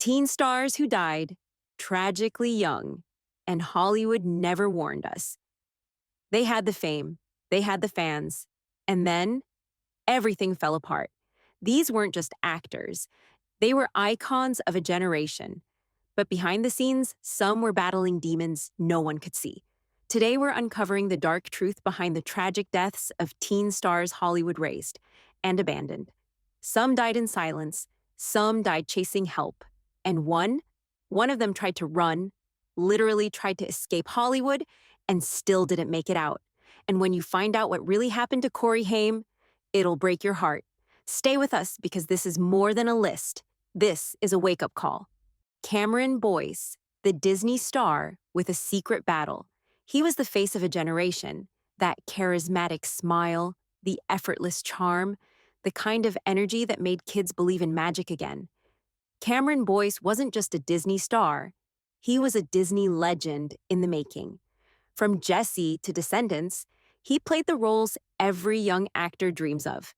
Teen stars who died tragically young, and Hollywood never warned us. They had the fame, they had the fans, and then everything fell apart. These weren't just actors, they were icons of a generation. But behind the scenes, some were battling demons no one could see. Today, we're uncovering the dark truth behind the tragic deaths of teen stars Hollywood raised and abandoned. Some died in silence, some died chasing help, and one of them tried to run, literally tried to escape Hollywood, and still didn't make it out. And when you find out what really happened to Corey Haim, it'll break your heart. Stay with us because this is more than a list. This is a wake-up call. Cameron Boyce, the Disney star with a secret battle. He was the face of a generation, that charismatic smile, the effortless charm, the kind of energy that made kids believe in magic again. Cameron Boyce wasn't just a Disney star, he was a Disney legend in the making. From Jessie to Descendants, he played the roles every young actor dreams of.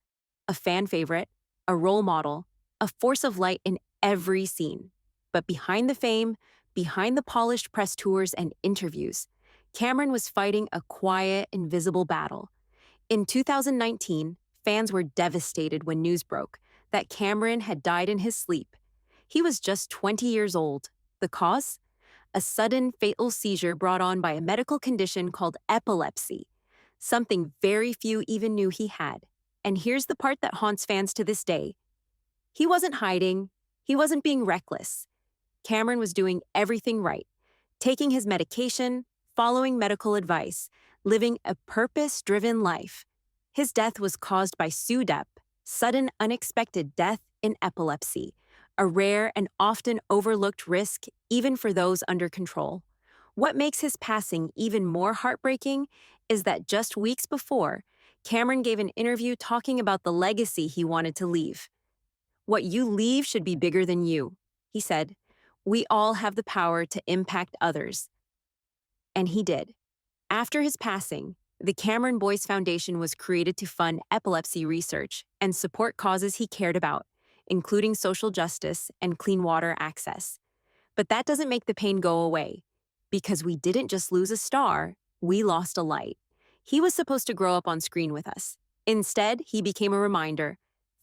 A fan favorite, a role model, a force of light in every scene. But behind the fame, behind the polished press tours and interviews, Cameron was fighting a quiet, invisible battle. In 2019, fans were devastated when news broke that Cameron had died in his sleep. He was just 20 years old. The cause? A sudden, fatal seizure brought on by a medical condition called epilepsy, something very few even knew he had. And here's the part that haunts fans to this day. He wasn't hiding. He wasn't being reckless. Cameron was doing everything right, taking his medication, following medical advice, living a purpose-driven life. His death was caused by SUDEP, sudden unexpected death in epilepsy, a rare and often overlooked risk even for those under control. What makes his passing even more heartbreaking is that just weeks before, Cameron gave an interview talking about the legacy he wanted to leave. "What you leave should be bigger than you," he said. "We all have the power to impact others." And he did. After his passing, the Cameron Boyce Foundation was created to fund epilepsy research and support causes he cared about, including social justice and clean water access. But that doesn't make the pain go away, because we didn't just lose a star, we lost a light. He was supposed to grow up on screen with us. Instead, he became a reminder: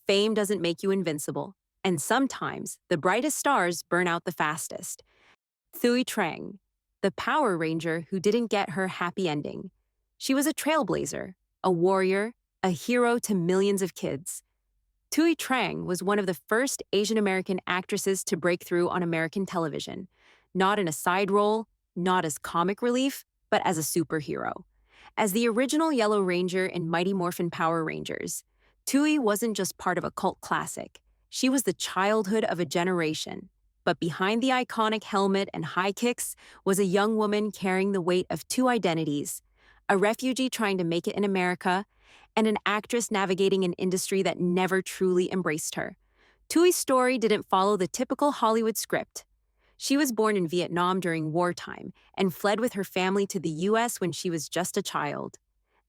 fame doesn't make you invincible, and sometimes the brightest stars burn out the fastest. Thuy Trang, the Power Ranger who didn't get her happy ending. She was a trailblazer, a warrior, a hero to millions of kids. Thuy Trang was one of the first Asian American actresses to break through on American television, not in a side role, not as comic relief, but as a superhero. As the original Yellow Ranger in Mighty Morphin Power Rangers, Thuy wasn't just part of a cult classic. She was the childhood of a generation. But behind the iconic helmet and high kicks was a young woman carrying the weight of two identities: a refugee trying to make it in America, and an actress navigating an industry that never truly embraced her. Thuy's story didn't follow the typical Hollywood script. She was born in Vietnam during wartime and fled with her family to the US when she was just a child.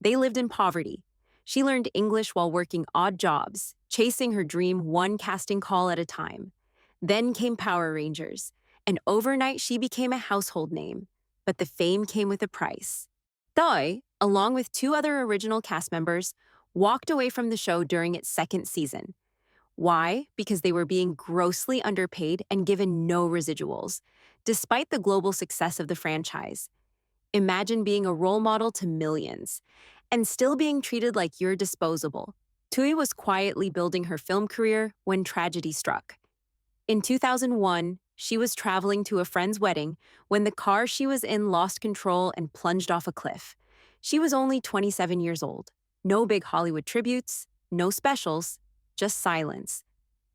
They lived in poverty. She learned English while working odd jobs, chasing her dream one casting call at a time. Then came Power Rangers, and overnight she became a household name. But the fame came with a price. Thuy, along with two other original cast members, walked away from the show during its second season. Why? Because they were being grossly underpaid and given no residuals, despite the global success of the franchise. Imagine being a role model to millions, and still being treated like you're disposable. Thuy was quietly building her film career when tragedy struck. In 2001, she was traveling to a friend's wedding when the car she was in lost control and plunged off a cliff. She was only 27 years old. No big Hollywood tributes, no specials, just silence.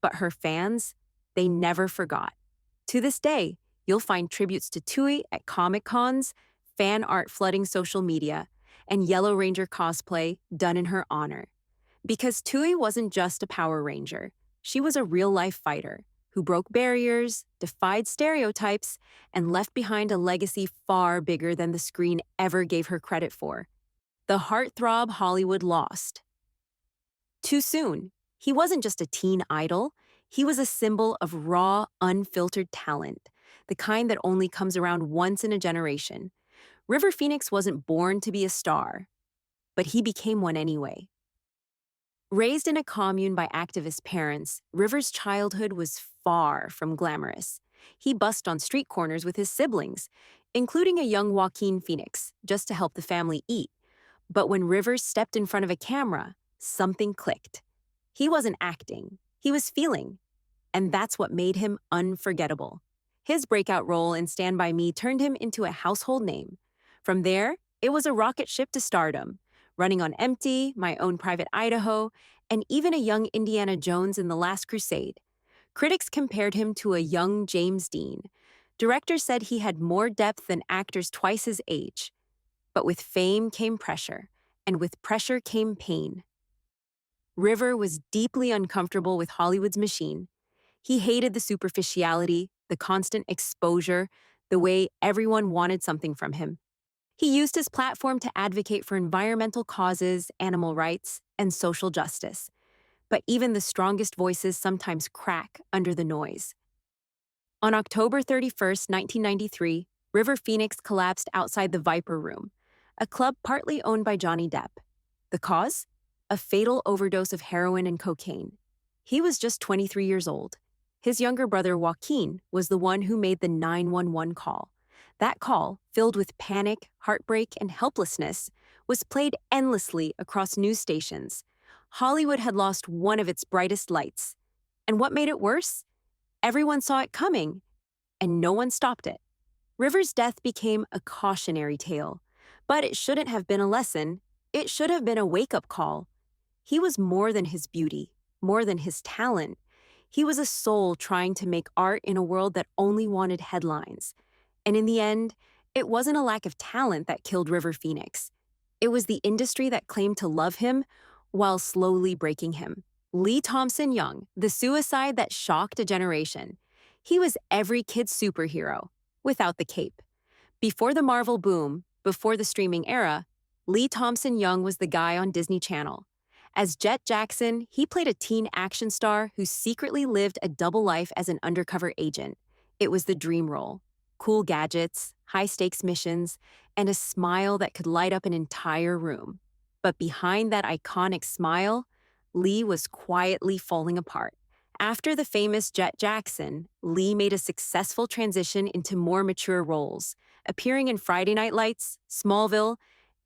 But her fans, they never forgot. To this day, you'll find tributes to Thuy at Comic Cons, fan art flooding social media, and Yellow Ranger cosplay done in her honor. Because Thuy wasn't just a Power Ranger. She was a real-life fighter who broke barriers, defied stereotypes, and left behind a legacy far bigger than the screen ever gave her credit for. The heartthrob Hollywood lost. Too soon. He wasn't just a teen idol, He was a symbol of raw, unfiltered talent, the kind that only comes around once in a generation. River Phoenix wasn't born to be a star, but he became one anyway. Raised in a commune by activist parents, River's childhood was far from glamorous. He busked on street corners with his siblings, including a young Joaquin Phoenix, just to help the family eat. But when Rivers stepped in front of a camera, something clicked. He wasn't acting, he was feeling. And that's what made him unforgettable. His breakout role in Stand By Me turned him into a household name. From there, it was a rocket ship to stardom, Running on Empty, My Own Private Idaho, and even a young Indiana Jones in The Last Crusade. Critics compared him to a young James Dean. Directors said he had more depth than actors twice his age. But with fame came pressure, and with pressure came pain. River was deeply uncomfortable with Hollywood's machine. He hated the superficiality, the constant exposure, the way everyone wanted something from him. He used his platform to advocate for environmental causes, animal rights, and social justice. But even the strongest voices sometimes crack under the noise. On October 31st, 1993, River Phoenix collapsed outside the Viper Room, a club partly owned by Johnny Depp. The cause? A fatal overdose of heroin and cocaine. He was just 23 years old. His younger brother Joaquin was the one who made the 911 call. That call, filled with panic, heartbreak, and helplessness, was played endlessly across news stations. Hollywood had lost one of its brightest lights. And what made it worse? Everyone saw it coming, and no one stopped it. River's death became a cautionary tale, but it shouldn't have been a lesson. It should have been a wake-up call. He was more than his beauty, more than his talent. He was a soul trying to make art in a world that only wanted headlines. And in the end, it wasn't a lack of talent that killed River Phoenix. It was the industry that claimed to love him while slowly breaking him. Lee Thompson Young, the suicide that shocked a generation. He was every kid's superhero, without the cape. Before the Marvel boom, before the streaming era, Lee Thompson Young was the guy on Disney Channel. As Jet Jackson, he played a teen action star who secretly lived a double life as an undercover agent. It was the dream role. Cool gadgets, high-stakes missions, and a smile that could light up an entire room. But behind that iconic smile, Lee was quietly falling apart. After the famous Jet Jackson, Lee made a successful transition into more mature roles, appearing in Friday Night Lights, Smallville,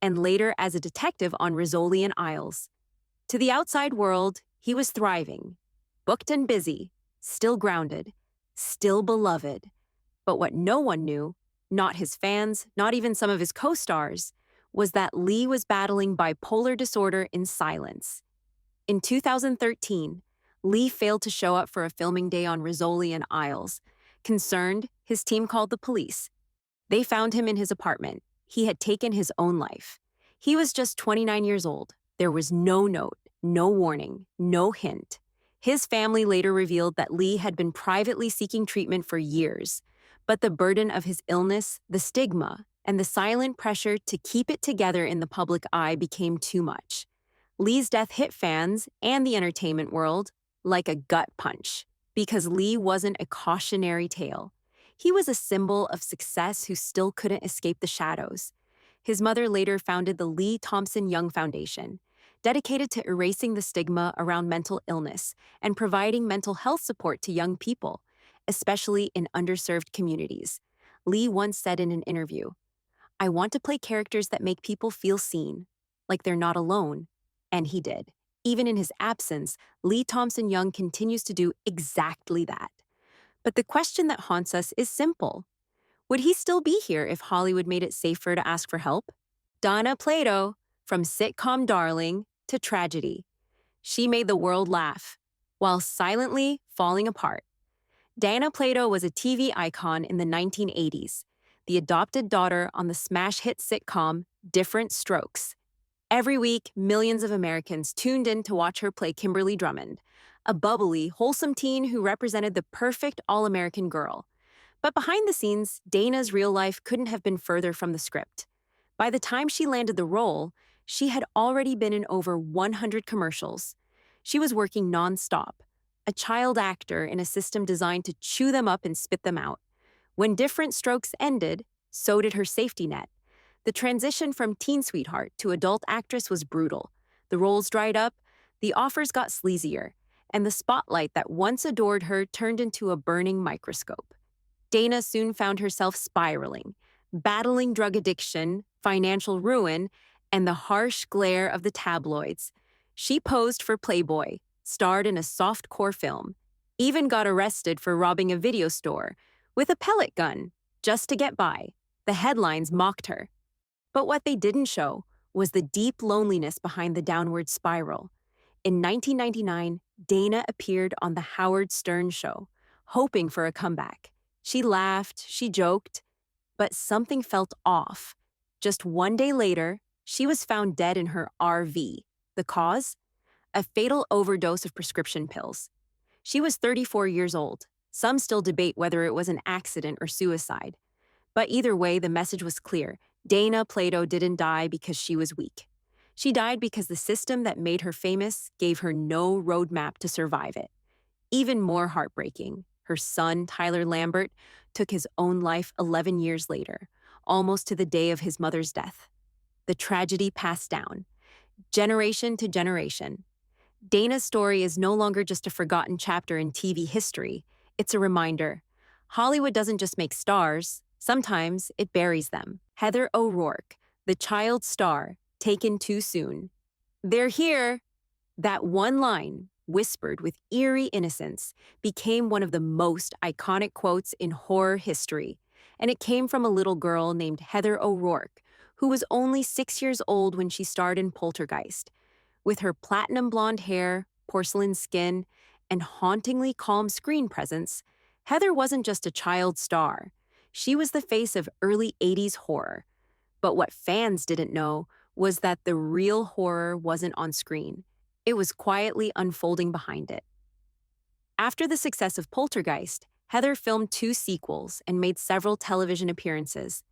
and later as a detective on Rizzoli and Isles. To the outside world, he was thriving, booked and busy, still grounded, still beloved. But what no one knew, not his fans, not even some of his co-stars, was that Lee was battling bipolar disorder in silence. In 2013, Lee failed to show up for a filming day on Rizzoli and Isles. Concerned, his team called the police. They found him in his apartment. He had taken his own life. He was just 29 years old. There was no note, no warning, no hint. His family later revealed that Lee had been privately seeking treatment for years. But the burden of his illness, the stigma, and the silent pressure to keep it together in the public eye became too much. Lee's death hit fans and the entertainment world like a gut punch, because Lee wasn't a cautionary tale. He was a symbol of success who still couldn't escape the shadows. His mother later founded the Lee Thompson Young Foundation, dedicated to erasing the stigma around mental illness and providing mental health support to young people, especially in underserved communities. Lee once said in an interview, "I want to play characters that make people feel seen, like they're not alone." And he did. Even in his absence, Lee Thompson Young continues to do exactly that. But the question that haunts us is simple. Would he still be here if Hollywood made it safer to ask for help? Dana Plato, from sitcom Darling to Tragedy. She made the world laugh, while silently falling apart. Dana Plato was a TV icon in the 1980s, the adopted daughter on the smash hit sitcom Different Strokes. Every week, millions of Americans tuned in to watch her play Kimberly Drummond, a bubbly, wholesome teen who represented the perfect all-American girl. But behind the scenes, Dana's real life couldn't have been further from the script. By the time she landed the role, she had already been in over 100 commercials. She was working nonstop, a child actor in a system designed to chew them up and spit them out. When different strokes ended, so did her safety net. The transition from teen sweetheart to adult actress was brutal. The roles dried up, the offers got sleazier, and the spotlight that once adored her turned into a burning microscope. Dana soon found herself spiraling, battling drug addiction, financial ruin, and the harsh glare of the tabloids. She posed for Playboy, starred in a soft-core film, even got arrested for robbing a video store with a pellet gun just to get by. The headlines mocked her. But what they didn't show was the deep loneliness behind the downward spiral. In 1999, Dana appeared on The Howard Stern Show, hoping for a comeback. She laughed, she joked, but something felt off. Just one day later, she was found dead in her RV. The cause? A fatal overdose of prescription pills. She was 34 years old. Some still debate whether it was an accident or suicide. But either way, the message was clear. Dana Plato didn't die because she was weak. She died because the system that made her famous gave her no roadmap to survive it. Even more heartbreaking, her son, Tyler Lambert, took his own life 11 years later, almost to the day of his mother's death. The tragedy passed down, generation to generation. Dana's story is no longer just a forgotten chapter in TV history. It's a reminder. Hollywood doesn't just make stars, sometimes it buries them. Heather O'Rourke, the child star, taken too soon. "They're here!" That one line, whispered with eerie innocence, became one of the most iconic quotes in horror history. And it came from a little girl named Heather O'Rourke, who was only 6 years old when she starred in Poltergeist. With her platinum blonde hair, porcelain skin, and hauntingly calm screen presence, Heather wasn't just a child star. She was the face of early 80s horror. But what fans didn't know was that the real horror wasn't on screen. It was quietly unfolding behind it. After the success of Poltergeist, Heather filmed 2 sequels and made several television appearances.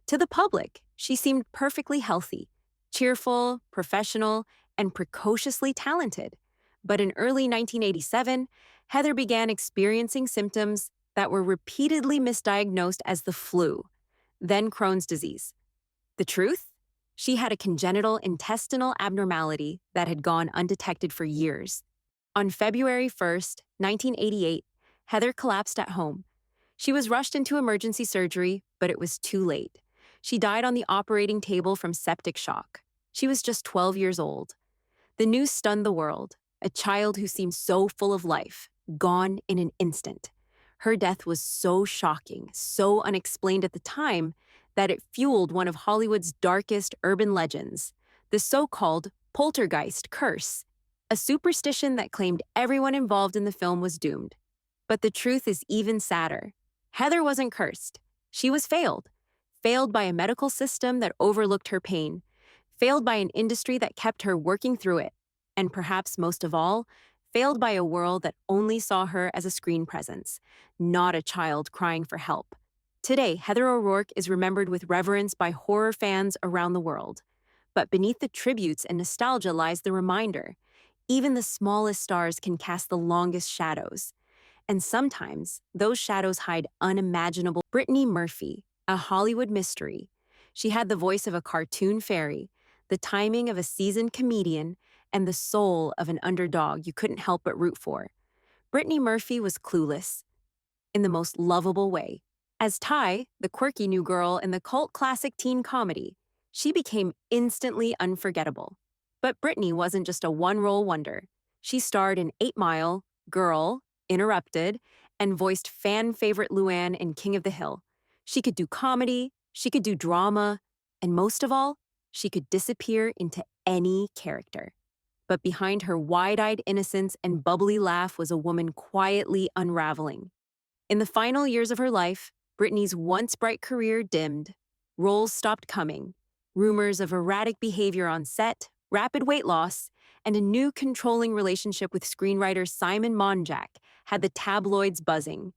To the public, she seemed perfectly healthy, cheerful, professional, and precociously talented. But in early 1987, Heather began experiencing symptoms that were repeatedly misdiagnosed as the flu, then Crohn's disease. The truth? She had a congenital intestinal abnormality that had gone undetected for years. On February 1st, 1988, Heather collapsed at home. She was rushed into emergency surgery, but it was too late. She died on the operating table from septic shock. She was just 12 years old. The news stunned the world. A child who seemed so full of life, gone in an instant. Her death was so shocking, so unexplained at the time, that it fueled one of Hollywood's darkest urban legends, the so-called poltergeist curse, a superstition that claimed everyone involved in the film was doomed. But the truth is even sadder. Heather wasn't cursed. She was failed. Failed by a medical system that overlooked her pain. Failed by an industry that kept her working through it. And perhaps most of all, failed by a world that only saw her as a screen presence, not a child crying for help. Today, Heather O'Rourke is remembered with reverence by horror fans around the world. But beneath the tributes and nostalgia lies the reminder. Even the smallest stars can cast the longest shadows. And sometimes, those shadows hide unimaginable. Brittany Murphy, a Hollywood mystery. She had the voice of a cartoon fairy, the timing of a seasoned comedian, and the soul of an underdog you couldn't help but root for. Brittany Murphy was clueless, in the most lovable way. As Ty, the quirky new girl in the cult classic teen comedy, she became instantly unforgettable. But Brittany wasn't just a one-role wonder. She starred in 8 Mile, Girl, Interrupted, and voiced fan-favorite Luann in King of the Hill. She could do comedy, she could do drama, and most of all, she could disappear into any character. But behind her wide-eyed innocence and bubbly laugh was a woman quietly unraveling. In the final years of her life, Brittany's once bright career dimmed. Roles stopped coming. Rumors of erratic behavior on set, rapid weight loss, and a new controlling relationship with screenwriter Simon Monjack had the tabloids buzzing.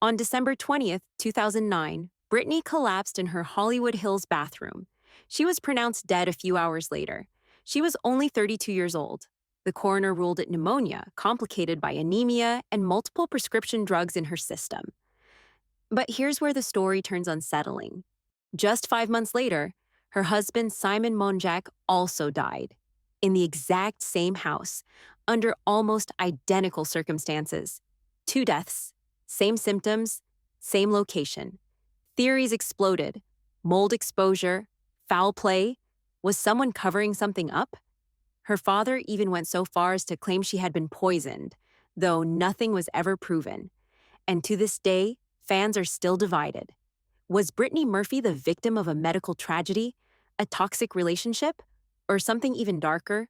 On December 20th, 2009, Brittany collapsed in her Hollywood Hills bathroom. She was pronounced dead a few hours later. She was only 32 years old. The coroner ruled it pneumonia, complicated by anemia and multiple prescription drugs in her system. But here's where the story turns unsettling. Just 5 months later, her husband Simon Monjack also died, in the exact same house, under almost identical circumstances. 2 deaths, same symptoms, same location. Theories exploded. Mold exposure, foul play. Was someone covering something up? Her father even went so far as to claim she had been poisoned, though nothing was ever proven. And to this day, fans are still divided. Was Brittany Murphy the victim of a medical tragedy, a toxic relationship, or something even darker?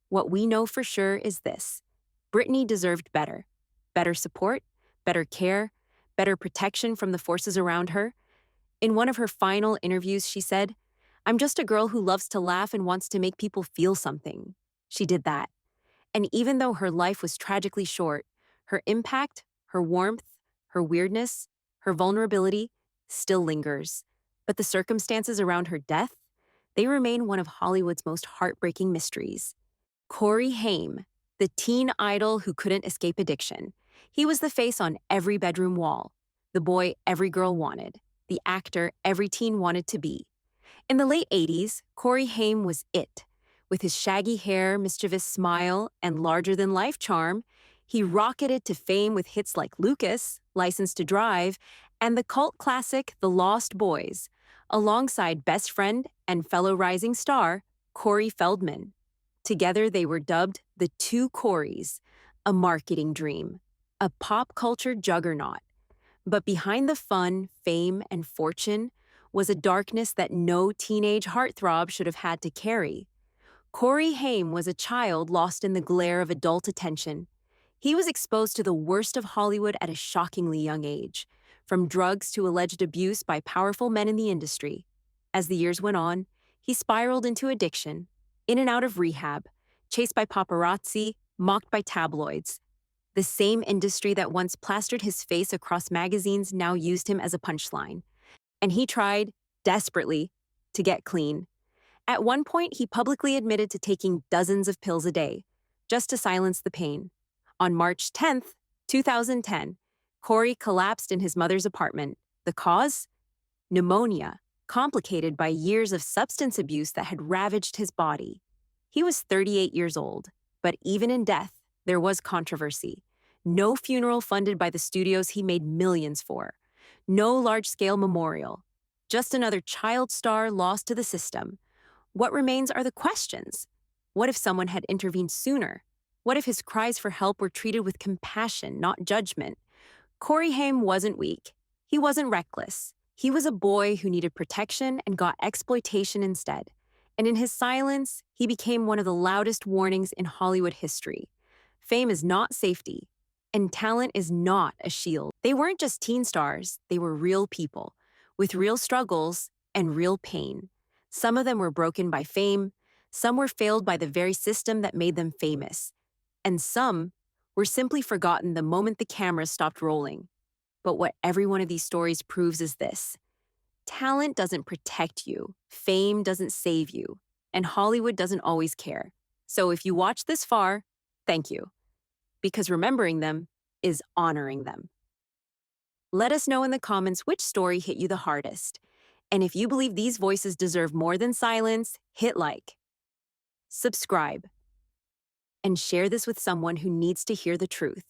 What we know for sure is this: Brittany deserved better. Better support, better care, better protection from the forces around her. In one of her final interviews, she said, "I'm just a girl who loves to laugh and wants to make people feel something." She did that. And even though her life was tragically short, her impact, her warmth, her weirdness, her vulnerability still lingers. But the circumstances around her death, they remain one of Hollywood's most heartbreaking mysteries. Corey Haim, the teen idol who couldn't escape addiction. He was the face on every bedroom wall, the boy every girl wanted, the actor every teen wanted to be. In the late 80s, Corey Haim was it. With his shaggy hair, mischievous smile, and larger-than-life charm, he rocketed to fame with hits like Lucas, License to Drive, and the cult classic The Lost Boys, alongside best friend and fellow rising star, Corey Feldman. Together, they were dubbed the Two Coreys, a marketing dream, a pop culture juggernaut. But behind the fun, fame, and fortune was a darkness that no teenage heartthrob should have had to carry. Corey Haim was a child lost in the glare of adult attention. He was exposed to the worst of Hollywood at a shockingly young age, from drugs to alleged abuse by powerful men in the industry. As the years went on, he spiraled into addiction, in and out of rehab, chased by paparazzi, mocked by tabloids. The same industry that once plastered his face across magazines now used him as a punchline. And he tried, desperately, to get clean. At one point, he publicly admitted to taking dozens of pills a day, just to silence the pain. On March 10th, 2010, Corey collapsed in his mother's apartment. The cause? Pneumonia, complicated by years of substance abuse that had ravaged his body. He was 38 years old, but even in death, there was controversy. No funeral funded by the studios he made millions for. No large-scale memorial. Just another child star lost to the system. What remains are the questions. What if someone had intervened sooner? What if his cries for help were treated with compassion, not judgment? Corey Haim wasn't weak. He wasn't reckless. He was a boy who needed protection and got exploitation instead. And in his silence, he became one of the loudest warnings in Hollywood history. Fame is not safety, and talent is not a shield. They weren't just teen stars, they were real people, with real struggles and real pain. Some of them were broken by fame, some were failed by the very system that made them famous, and some were simply forgotten the moment the cameras stopped rolling. But what every one of these stories proves is this: talent doesn't protect you, fame doesn't save you, and Hollywood doesn't always care. So if you watched this far, thank you. Because remembering them is honoring them. Let us know in the comments which story hit you the hardest. And if you believe these voices deserve more than silence, hit like, subscribe, and share this with someone who needs to hear the truth.